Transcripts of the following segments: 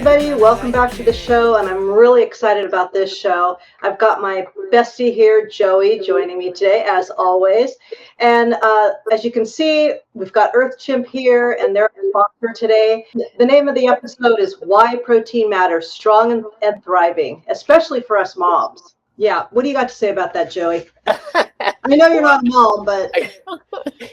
everybody. Welcome back to the show, and I'm really excited about this show. I've got my bestie here, Joey, joining me today, as always. And as you can see, we've got Earth Chimp here, and they're our sponsor today. The name of the episode is Why Protein Matters, Strong and Thriving, especially for us moms. Yeah, what do you got to say about that, Joey? I know you're not a mom, but...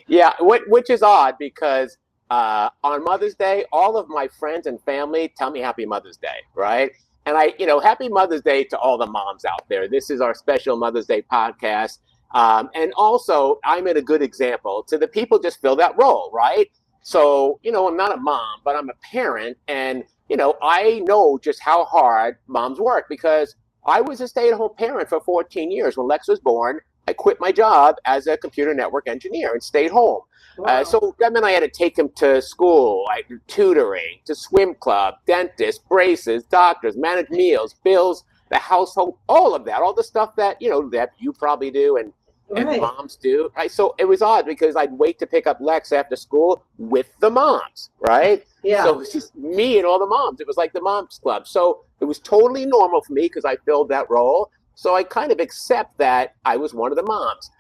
Yeah, which is odd because on Mother's Day, all of my friends and family tell me Happy Mother's Day, right? And Happy Mother's Day to all the moms out there. This is our special Mother's Day podcast. And also, I'm in a good example to the people just fill that role, right? So, I'm not a mom, but I'm a parent. And, I know just how hard moms work because I was a stay-at-home parent for 14 years. When Lex was born, I quit my job as a computer network engineer and stayed home. Wow. So that meant I had to take him to school, like tutoring, to swim club, dentist, braces, doctors, manage meals, bills, the household, all of that, all the stuff that, that you probably do and Right. moms do. Right? So it was odd because I'd wait to pick up Lex after school with the moms, right? Yeah. So it was just me and all the moms. It was like the moms club. So it was totally normal for me because I filled that role. So I kind of accept that I was one of the moms.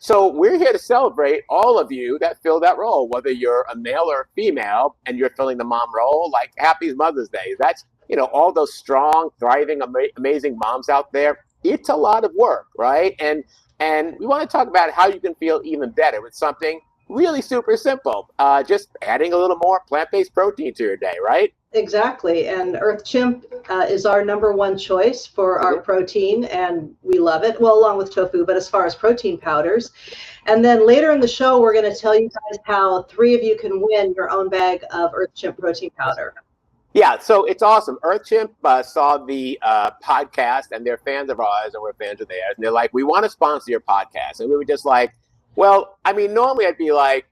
So we're here to celebrate all of you that fill that role, whether you're a male or a female and you're filling the mom role, like Happy Mother's Day. That's, all those strong, thriving, amazing moms out there. It's a lot of work, right? And we want to talk about how you can feel even better with something really super simple. Just adding a little more plant-based protein to your day, right? Exactly. And Earth Chimp is our number one choice for our protein, and we love it. Well, along with tofu, but as far as protein powders. And then later in the show, we're going to tell you guys how 3 of you can win your own bag of Earth Chimp protein powder. Yeah, so it's awesome. Earth Chimp saw the podcast, and they're fans of ours, and we're fans of theirs. And they're like, we want to sponsor your podcast. And we were just like, well, I mean, normally I'd be like,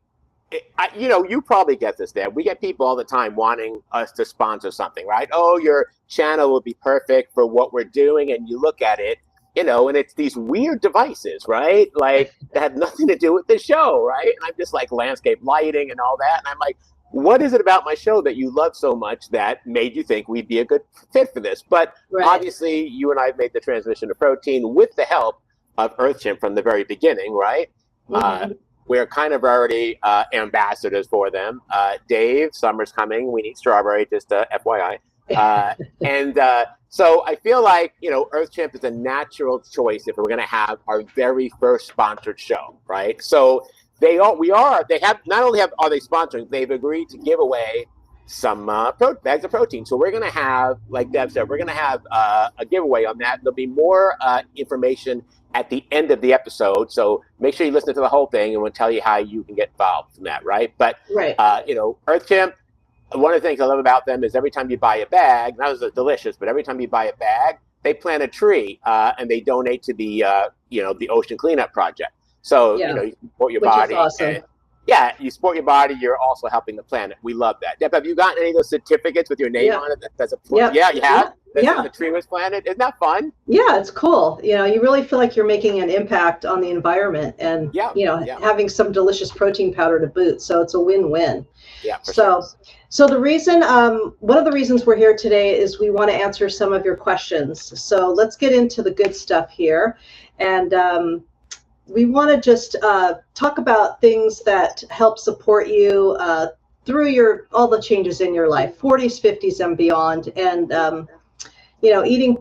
you probably get this, Deb. We get people all the time wanting us to sponsor something, right? Oh, your channel would be perfect for what we're doing. And you look at it, and it's these weird devices, right? Like that have nothing to do with the show, right? And I'm just like landscape lighting and all that. And I'm like, what is it about my show that you love so much that made you think we'd be a good fit for this? But obviously, you and I have made the transition to protein with the help of Earth Chimp from the very beginning, right? Mm-hmm. We're kind of already ambassadors for them. Dave, summer's coming. We need strawberry, just FYI. So I feel like, Earth Chimp is a natural choice if we're going to have our very first sponsored show, right? So they have not only are they sponsoring, they've agreed to give away some bags of protein. So we're going to have, like Deb said, we're going to have a giveaway on that. There'll be more information at the end of the episode. So make sure you listen to the whole thing and we'll tell you how you can get involved in that, right? But, Earth Chimp, one of the things I love about them is every time you buy a bag, that was delicious, but every time you buy a bag, they plant a tree and they donate to the, the Ocean Cleanup Project. So, you support your body. Awesome. You support your body. You're also helping the planet. We love that. Deb, have you gotten any of those certificates with your name on it? Yeah, you have? The tree was planted. Isn't that fun? Yeah, it's cool. You really feel like you're making an impact on the environment and, having some delicious protein powder to boot. So it's a win-win. Yeah. So the reason, one of the reasons we're here today is we want to answer some of your questions. So let's get into the good stuff here. And we want to just talk about things that help support you through all the changes in your life, 40s, 50s, and beyond. And, eating,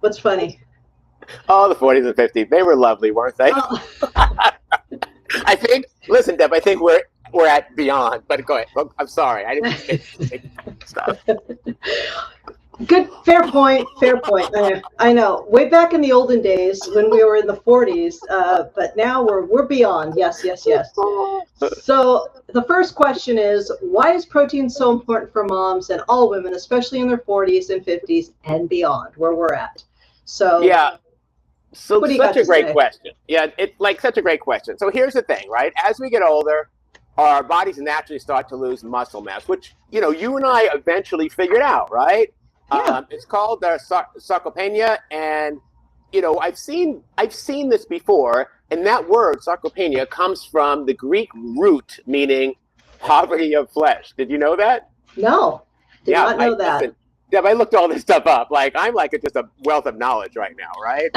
what's funny? Oh, the 40s and 50s, they were lovely, weren't they? Oh. I think, listen, Deb, I think we're at beyond, but go ahead. I'm sorry. I didn't stop. Good, fair point. I know. Way back in the olden days when we were in the 40s, but now we're beyond. Yes. So the first question is, why is protein so important for moms and all women, especially in their 40s and 50s and beyond, where we're at? So So such a great question. Yeah, it's like such a great question. So here's the thing, right? As we get older, our bodies naturally start to lose muscle mass, which you and I eventually figured out, right? Yeah. It's called sarcopenia, and I've seen this before, and that word sarcopenia comes from the Greek root meaning poverty of flesh. Did you know that? No. Did not know that. Listen, Deb, I looked all this stuff up. Like, I'm like just a wealth of knowledge right now, right?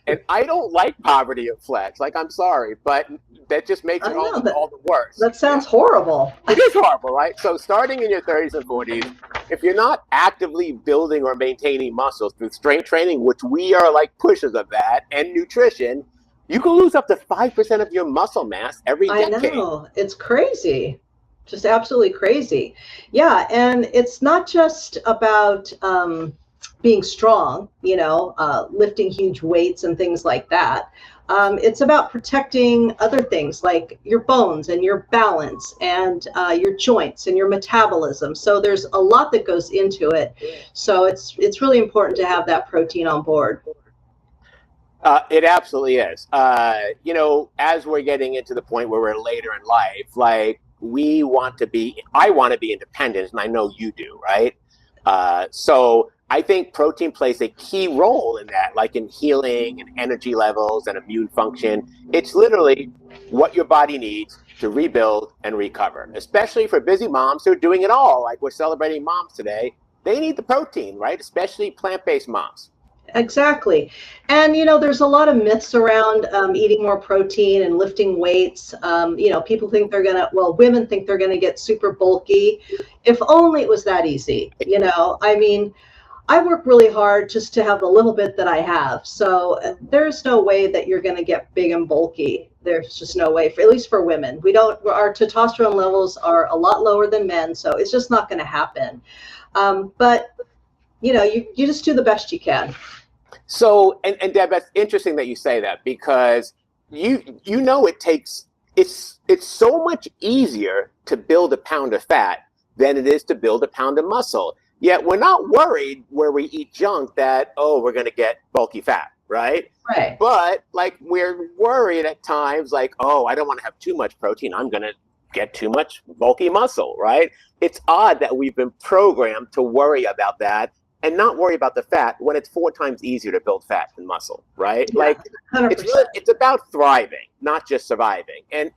And I don't like poverty of flesh. Like, I'm sorry, but that just makes it all the worse. That sounds horrible. It is horrible, right? So starting in your 30s and 40s, if you're not actively building or maintaining muscles through strength training, which we are like pushers of that, and nutrition, you can lose up to 5% of your muscle mass every decade. I know. It's crazy. Just absolutely crazy. Yeah. And it's not just about being strong, lifting huge weights and things like that. It's about protecting other things like your bones and your balance and your joints and your metabolism. So there's a lot that goes into it. So it's really important to have that protein on board. It absolutely is. As we're getting into the point where we're later in life, like I want to be independent, and I know you do, right? So I think protein plays a key role in that, like in healing and energy levels and immune function. It's literally what your body needs to rebuild and recover, especially for busy moms who are doing it all. Like we're celebrating moms today. They need the protein, right? Especially plant-based moms. Exactly. And, there's a lot of myths around eating more protein and lifting weights. People think women think they're going to get super bulky. If only it was that easy. I work really hard just to have the little bit that I have. So there's no way that you're going to get big and bulky. There's just no way, at least for women. Our testosterone levels are a lot lower than men. So it's just not going to happen. But you just do the best you can. So, and Deb, that's interesting that you say that, because it's so much easier to build a pound of fat than it is to build a pound of muscle. Yet we're not worried where we eat junk that, we're going to get bulky fat, right? Right. But like we're worried at times like, I don't want to have too much protein. I'm going to get too much bulky muscle, right? It's odd that we've been programmed to worry about that and not worry about the fat when it's 4 times easier to build fat than muscle, right? Yeah, like 100%. it's about thriving, not just surviving. And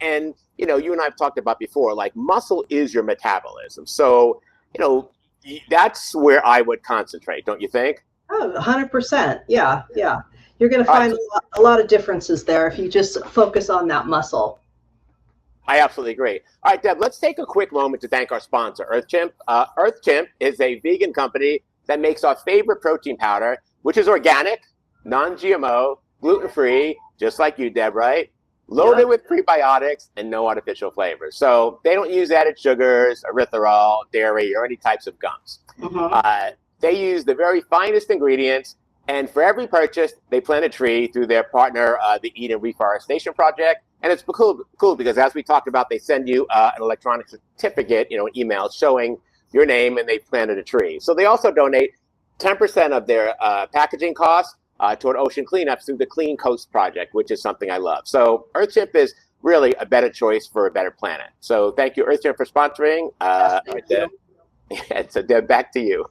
you and I have talked about before, like muscle is your metabolism. So, that's where I would concentrate, don't you think? Oh, 100%. Yeah. You're going to find a lot of differences there if you just focus on that muscle. I absolutely agree. All right, Deb, let's take a quick moment to thank our sponsor, CHIMP. CHIMP is a vegan company that makes our favorite protein powder, which is organic, non-GMO, gluten-free, just like you, Deb, right? Loaded with prebiotics and no artificial flavors. So they don't use added sugars, erythritol, dairy, or any types of gums. Mm-hmm. They use the very finest ingredients, and for every purchase, they plant a tree through their partner, the Eden Reforestation Project. And it's cool because, as we talked about, they send you an electronic certificate, an email showing your name, and they planted a tree. So they also donate 10% of their packaging costs toward ocean cleanup through the Clean Coast Project, which is something I love. So CHIMP is really a better choice for a better planet. So thank you, CHIMP, for sponsoring. Thank you. So Deb, back to you.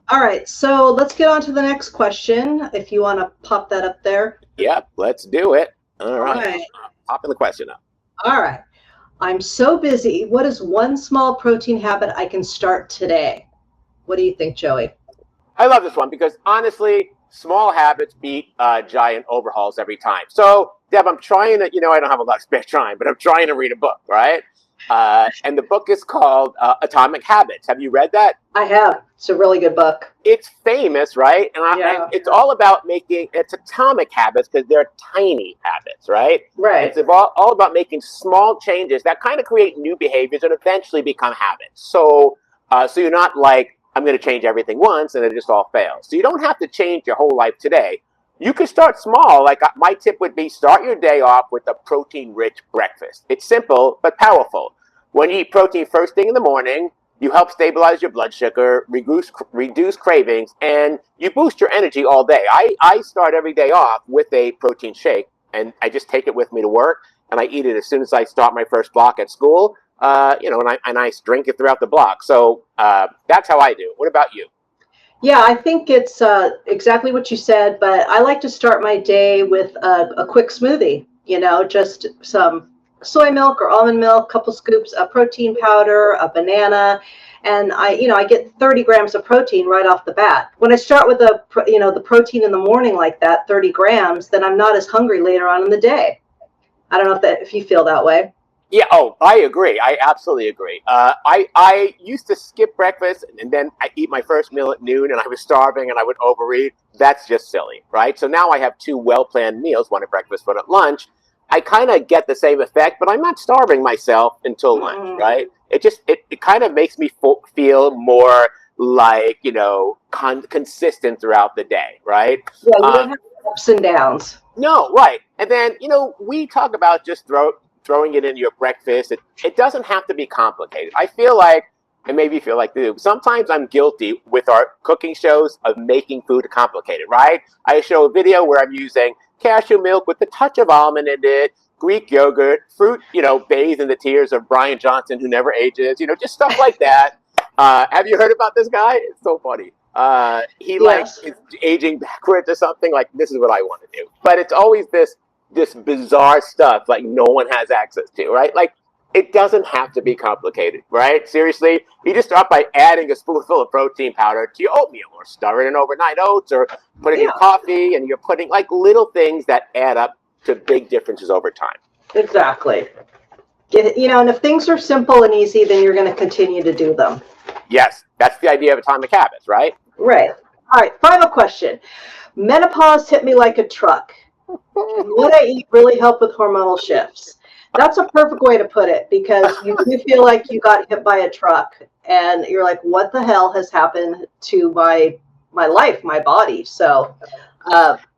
All right, so let's get on to the next question, if you want to pop that up there. Yep, let's do it. All right. Popping the question up. All right. I'm so busy. What is one small protein habit I can start today? What do you think, Joey? I love this one because, honestly, small habits beat giant overhauls every time. So, Deb, I'm trying to, I don't have a lot of spare time, but I'm trying to read a book, right? And the book is called Atomic Habits. Have you read that? I have. It's a really good book. It's famous, right? And it's all about it's atomic habits because they're tiny habits, right? Right. It's all about making small changes that kind of create new behaviors and eventually become habits. So you're not like, I'm going to change everything once and it just all fails. So you don't have to change your whole life today. You can start small. Like my tip would be, start your day off with a protein-rich breakfast. It's simple but powerful. When you eat protein first thing in the morning, you help stabilize your blood sugar, reduce cravings, and you boost your energy all day. I start every day off with a protein shake, and I just take it with me to work, and I eat it as soon as I start my first block at school. And I drink it throughout the block. So that's how I do. What about you? Yeah, I think it's exactly what you said, but I like to start my day with a quick smoothie, just some soy milk or almond milk, a couple scoops of protein powder, a banana, and I get 30 grams of protein right off the bat. When I start with the protein in the morning like that, 30 grams, then I'm not as hungry later on in the day. I don't know if you feel that way. Yeah. Oh, I agree. I absolutely agree. I used to skip breakfast and then I eat my first meal at noon, and I was starving and I would overeat. That's just silly, right? So now I have two well-planned meals, one at breakfast, one at lunch. I kind of get the same effect, but I'm not starving myself until lunch, right? It kind of makes me feel more like, consistent throughout the day, right? Yeah, you don't have ups and downs. No, right. And then, we talk about just throwing it in your breakfast. It doesn't have to be complicated. I feel like, and maybe you feel like this, sometimes I'm guilty with our cooking shows of making food complicated, right? I show a video where I'm using cashew milk with a touch of almond in it, Greek yogurt, fruit, bathed in the tears of Brian Johnson, who never ages, just stuff like that. Have you heard about this guy? It's so funny. He Yes. is aging backwards or something. Like, this is what I want to do. But it's always this bizarre stuff like no one has access to, right? Like, it doesn't have to be complicated, right? Seriously, you just start by adding a spoonful of protein powder to your oatmeal, or stir it in overnight oats, or put it in coffee, and you're putting like little things that add up to big differences over time. Exactly. And if things are simple and easy, then you're going to continue to do them. Yes, that's the idea of atomic habits, right? Right. All right, final question. Menopause hit me like a truck. What I eat really helped with hormonal shifts. That's a perfect way to put it, because you feel like you got hit by a truck and you're like, what the hell has happened to my life, my body? So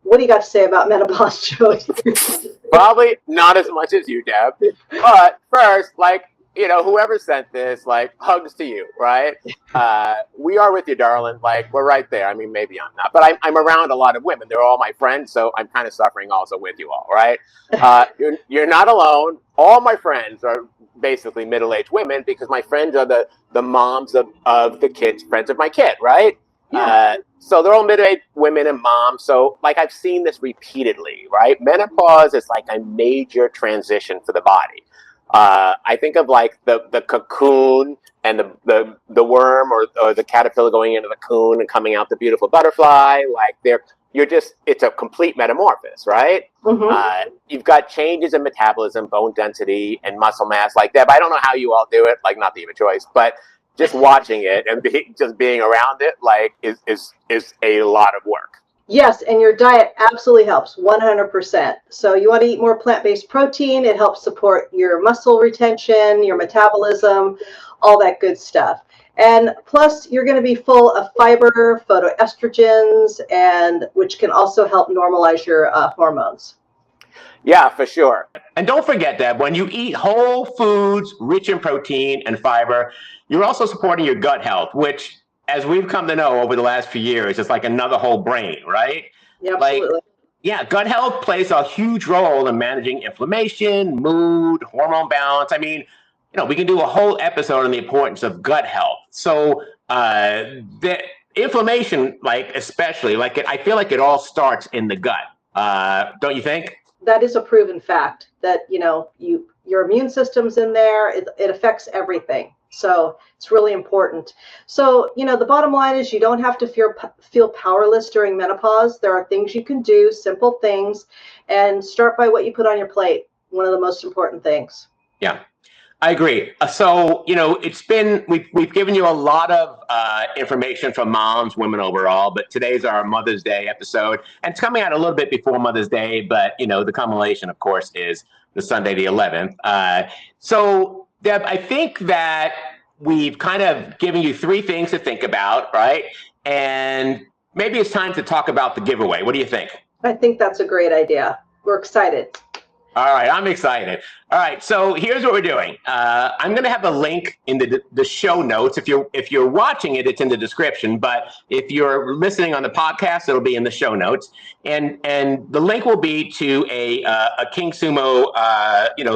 what do you got to say about menopause, Joey? Probably not as much as you, Deb. But first, whoever sent this, hugs to you, right? We are with you, darling. We're right there. I mean, maybe I'm not, but I'm around a lot of women. They're all my friends, so I'm kind of suffering also with you all, right? You're not alone. All my friends are basically middle-aged women, because my friends are the moms of the kids, friends of my kid, right? Yeah. So they're all middle-aged women and moms. So I've seen this repeatedly, right? Menopause is like a major transition for the body. I think of the cocoon and the worm or the caterpillar going into the cocoon and coming out the beautiful butterfly. It's a complete metamorphosis, right? Mm-hmm. You've got changes in metabolism, bone density, and muscle mass like that. But I don't know how you all do it. Not that you have a choice, but just watching it and just being around it is a lot of work. Yes, and your diet absolutely helps, 100%. So you want to eat more plant-based protein. It helps support your muscle retention, your metabolism, all that good stuff. And plus, you're going to be full of fiber, phytoestrogens, and which can also help normalize your hormones. Yeah, for sure. And don't forget that when you eat whole foods rich in protein and fiber, you're also supporting your gut health, which, as we've come to know over the last few years, it's like another whole brain, right? Yeah, absolutely. Gut health plays a huge role in managing inflammation, mood, hormone balance. I mean, we can do a whole episode on the importance of gut health. So the inflammation, especially, I feel like it all starts in the gut. Don't you think? That is a proven fact that, your immune system's in there. It affects everything. So it's really important. So, the bottom line is you don't have to feel powerless during menopause. There are things you can do, simple things, and start by what you put on your plate. One of the most important things. Yeah, I agree. So, we've given you a lot of information from moms, women overall, but today's our Mother's Day episode, and it's coming out a little bit before Mother's Day, but, the culmination, of course, is the Sunday, the 11th. So, Deb, I think that we've kind of given you three things to think about, right? And maybe it's time to talk about the giveaway. What do you think? I think that's a great idea. We're excited. All right, I'm excited. All right, so here's what we're doing. I'm going to have a link in the show notes. If you're watching it, it's in the description. But if you're listening on the podcast, it'll be in the show notes. And the link will be to a King Sumo.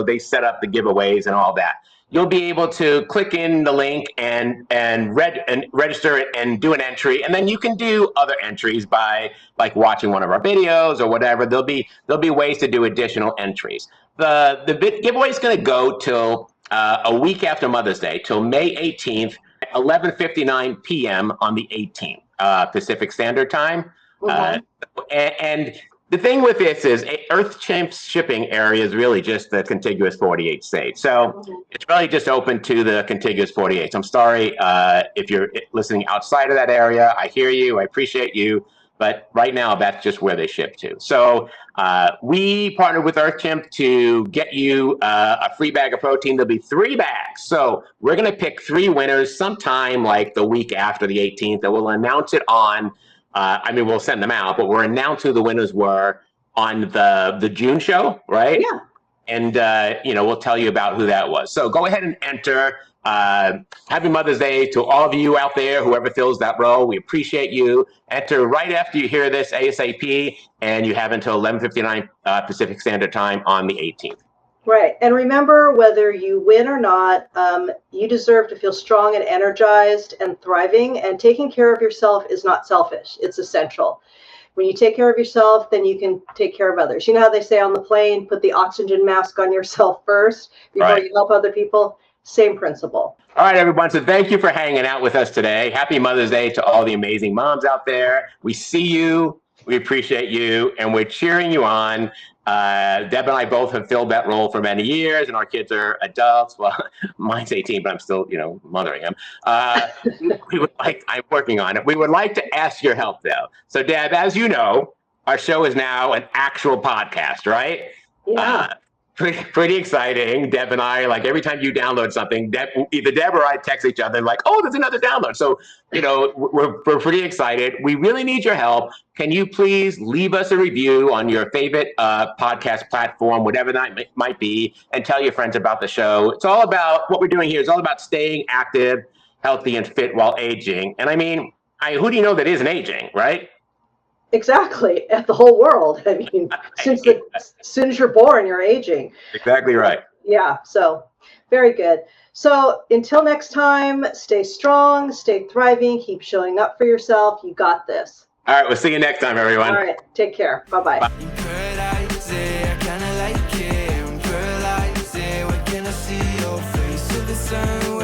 They set up the giveaways and all that. you'll be able to click in the link and register it and do an entry, and then you can do other entries by like watching one of our videos or whatever. There'll be ways to do additional entries. The giveaway is going to go till a week after Mother's Day, till May 18th, 11:59 p.m. on the 18th Pacific Standard Time. And the thing with this is Earth Chimp's shipping area is really just the contiguous 48 states. So it's really just open to the contiguous 48. So I'm sorry if you're listening outside of that area. I hear you. I appreciate you. But right now, that's just where they ship to. So we partnered with Earth Chimp to get you a free bag of protein. There'll be 3 bags. So we're going to pick 3 winners sometime like the week after the 18th. And we'll announce it on we'll send them out, but we'll announce who the winners were on the June show, right? Yeah. And, we'll tell you about who that was. So go ahead and enter. Happy Mother's Day to all of you out there, whoever fills that role. We appreciate you. Enter right after you hear this ASAP, and you have until 11:59 Pacific Standard Time on the 18th. Right. And remember, whether you win or not, you deserve to feel strong and energized and thriving. And taking care of yourself is not selfish. It's essential. When you take care of yourself, then you can take care of others. You know how they say on the plane, put the oxygen mask on yourself first before you help other people? Same principle. All right, everyone. So thank you for hanging out with us today. Happy Mother's Day to all the amazing moms out there. We see you. We appreciate you. And we're cheering you on. Deb and I both have filled that role for many years, and our kids are adults. Well, mine's 18, but I'm still, mothering him. I'm working on it. We would like to ask your help, though. So, Deb, as you know, our show is now an actual podcast, right? Yeah. Pretty exciting. Deb and I, like every time you download something, either Deb or I text each other like, oh, there's another download. So, we're pretty excited. We really need your help. Can you please leave us a review on your favorite podcast platform, whatever that might be, and tell your friends about the show. It's all about what we're doing here. It's all about staying active, healthy, and fit while aging. And I mean, who do you know that isn't aging, right? Exactly. At the whole world. I mean, as soon as you're born, you're aging. Exactly right. Yeah. So very good. So until next time, stay strong, stay thriving, keep showing up for yourself. You got this. All right. We'll see you next time, everyone. All right. Take care. Bye-bye. Bye.